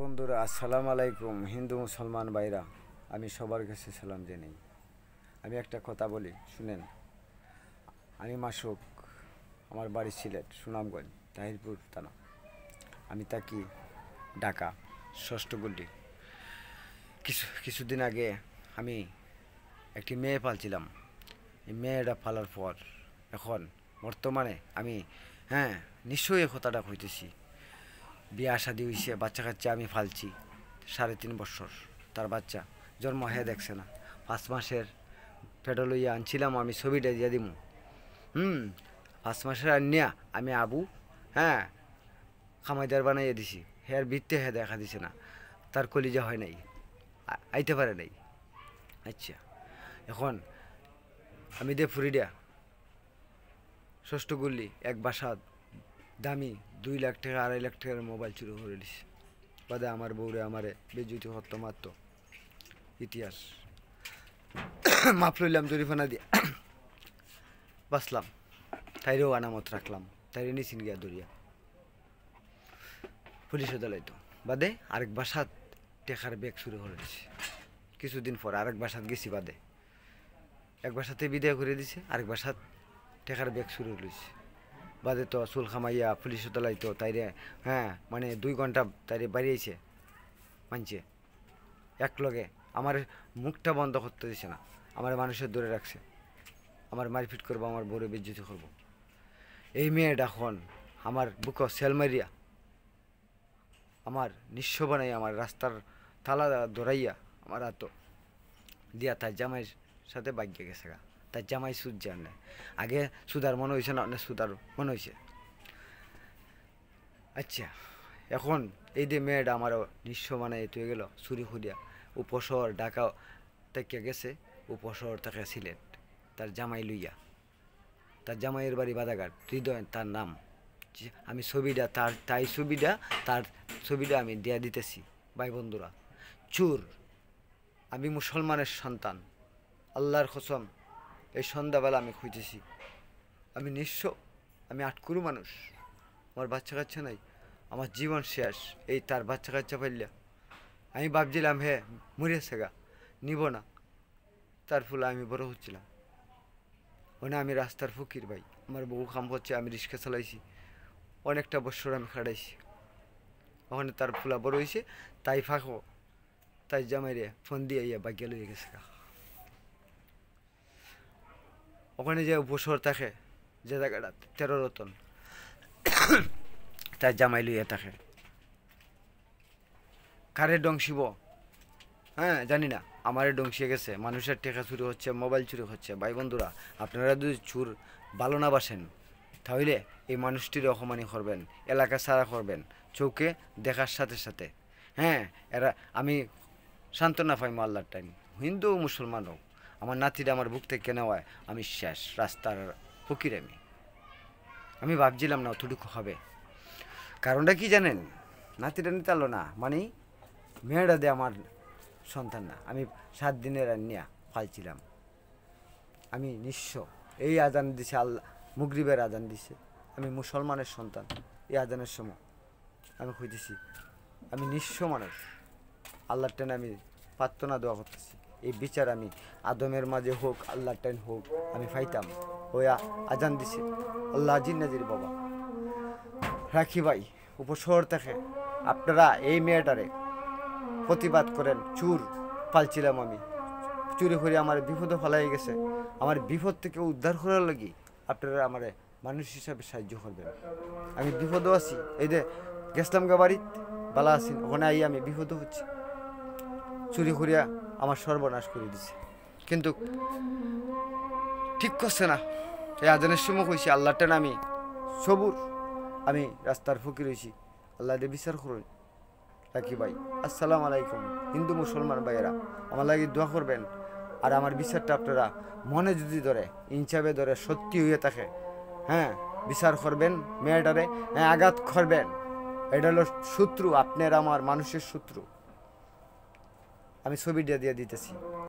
বন্ধুরা আসসালামু আলাইকুম। হিন্দু মুসলমান ভাইরা, আমি সবার কাছে সালাম জানাই। আমি একটা কথা বলি শুনেন। আমি মাসুক, আমার বাড়ি সিলেট সুনামগঞ্জ তাহিরপুর থানা। আমি থাকি ঢাকা ষষ্ঠ গল্লি। কিছুদিন আগে আমি একটি মেয়ে পালছিলাম। এই মেয়েটা পালার পর এখন বর্তমানে আমি নিশ্চয়ই এই কথাটা কইতেছি, বিয়া শাদি হয়েছে, বাচ্চা কাচ্চা আমি ফালছি। 3.5 বছর তার বাচ্চা জন্ম হয়ে দেখছে না। 5 মাসের পেটে লইয়া আনছিলাম আমি, ছবিটা দিয়ে দিমু। 5 মাসের আনিয়া আমি আবু খামাইদার বানাইয়া দিছি। হের বৃত্তে হে দেখা দিছে না, তার কলিজা হয় নাই, আইতে পারে নাই। আচ্ছা, এখন আমি দে ফুরিডিয়া ষষ্ঠ গুল্লি এক বাসা দামি 2 লাখ টাকা 2.5 লাখ টাকার মোবাইল চুরি করে দিছে। বাদে আমার বউরে আমারে বেজ্জতি হত্য মারত। ইতিহাস মাপ লইলাম জরিফানা দিয়া বাঁচলাম। তাইরেও আনামত রাখলাম, তাইরে নিচিন গিয়া দরিয়া পুলিশে দলাইতো। বাদে আরেক বাসাত টেকার ব্যাগ চুরি করে দিছে। কিছুদিন পর আরেক বাসাত গেছি, বাদে এক বাসাতে বিদায় করে দিছে, আরেক বাসাত টেকার ব্যাগ চুরি লইছে। বাদে তো চুল খামাইয়া পুলিশে দলাইতো তাইরে। মানে 2 ঘন্টা তাইরে বাড়িয়েছে মানছে এক লগে। আমার মুখটা বন্ধ করতে দিছে না, আমার মানুষের দূরে রাখছে। আমার মারপিট করবো, আমার বড় বেজ্জতি করবো। এই মেয়েটা এখন আমার বুক সেল মারিয়া আমার নিঃস্ব বানাই, আমার রাস্তার তালা ধরাইয়া আমার হাত দিয়া তার জামাইয়ের সাথে বাগিয়ে গেছে গা। তার জামাই সুদ যান না, আগে সুদার মনে হয়েছে না, অনেক সুদার মনে হয়েছে। আচ্ছা, এখন এই যে মেয়েটা আমারও নিঃস্ব বানাই তুই গেল চুরি খুঁড়িয়া উপশহর ঢাকা থেকে গেছে, উপশহর থেকে সিলেট তার জামাই লইয়া। তার জামাইয়ের বাড়ি বাদাঘাট, হৃদয় তার নাম। আমি ছবিটা তার ছবিটা আমি দিয়া দিতেছি। ভাই বন্ধুরা, চুর। আমি মুসলমানের সন্তান, আল্লাহর কসম। এই সন্ধ্যাবেলা আমি খুঁজেছি, আমি নিঃস্ব, আমি আটকুরু মানুষ, আমার বাচ্চা কাচ্চা নাই, আমার জীবন শেষ। এই তার বাচ্চা কাচ্চা পাইলা আমি ভাবছিলাম মরেছে গা, নিব না। তার ফলে আমি বড় হচ্ছিলাম। ওখানে আমি রাস্তার ফকির ভাই, আমার বউ কাম করছে, আমি রিক্সা চালাইছি, অনেকটা বছর আমি খাটাইছি। ওখানে তার ফুলা বড় হয়েছে, তাই ফাঁকো তাই জামাইরে ফোন দিয়ে ইয়া বাগিয়া লইয়া গেছে গা। ওখানে যে উপসর থাকে যে জায়গাটা 13 রতন, তার জামাই লইয়া থাকে। কারে ডংসিব জানি না, আমারে ডংসিয়ে গেছে। মানুষের টেকা চুরি হচ্ছে, মোবাইল চুরি হচ্ছে। ভাই বন্ধুরা, আপনারা যদি চুর ভালো না বাসেন, তাহলে এই মানুষটির অপমানি করবেন, এলাকা ছাড়া করবেন, চৌকে দেখার সাথে সাথে। এরা আমি সান্ত্বনা পাইমো আল্লাহর টাইম। হিন্দু মুসলমান হোক, আমার নাতিটা আমার বুক থেকে নেওয়ায় আমি শেষ, রাস্তার ফকির। আমি ভাবছিলাম না অতটুকু হবে। কারণটা কি জানেন? নাতিটা নিতে পারলো না, মানে মেয়েটা দিয়ে আমার সন্তান না। আমি 7 দিনের নিয়া ফালছিলাম। আমি নিঃস্ব। এই আজান দিছে আল্লাহ, মুগরিবের আজান দিছে। আমি মুসলমানের সন্তান। এই আজানের সময় আমি খুঁজেছি, আমি নিঃস্ব মানুষ। আল্লাহর টেনে আমি প্রার্থনা দোয়া করতেছি, এই বিচার আমি আদমের মাঝে হোক, আল্লাহর টেন হোক, আমি ফাইতাম। ওই আজান দিছে আল্লাহ জিন্নাজির বাবা রাখি ভাই উপশহর থেকে। আপনারা এই মেয়েটারে প্রতিবাদ করেন। চুর পালছিলাম আমি, চুরি করে আমার বিপদে ফেলাই গেছে। আমার বিপদ থেকে উদ্ধার করার লাগি আপনারা আমার মানুষ হিসাবে সাহায্য করবেন। আমি বিপদও আছি, এই যে গেছিলাম গা বাড়ি বালা আছি, ওখানে আই আমি বিপদও হচ্ছি। চুরি করিয়া আমার সর্বনাশ করে দিছে, কিন্তু ঠিক করছে না। এই আজানের সময় কইছি আল্লাহটা না, আমি সবুর, আমি রাস্তার ফকির হয়েছি। আল্লাহ দে বিচার করুন। রাখি ভাই, আসসালামু আলাইকুম। হিন্দু মুসলমান ভাইয়েরা, আমার লাগে দোয়া করবেন। আর আমার বিচারটা আপনারা মনে যদি ধরে, ইনসাফে ধরে, সত্যি হয়ে থাকে, বিচার করবেন। মেয়েটারে আঘাত করবেন। এটা হলো শত্রু, আপনার আমার মানুষের শত্রু। আমি ছবিটা দিয়ে দিতেছি।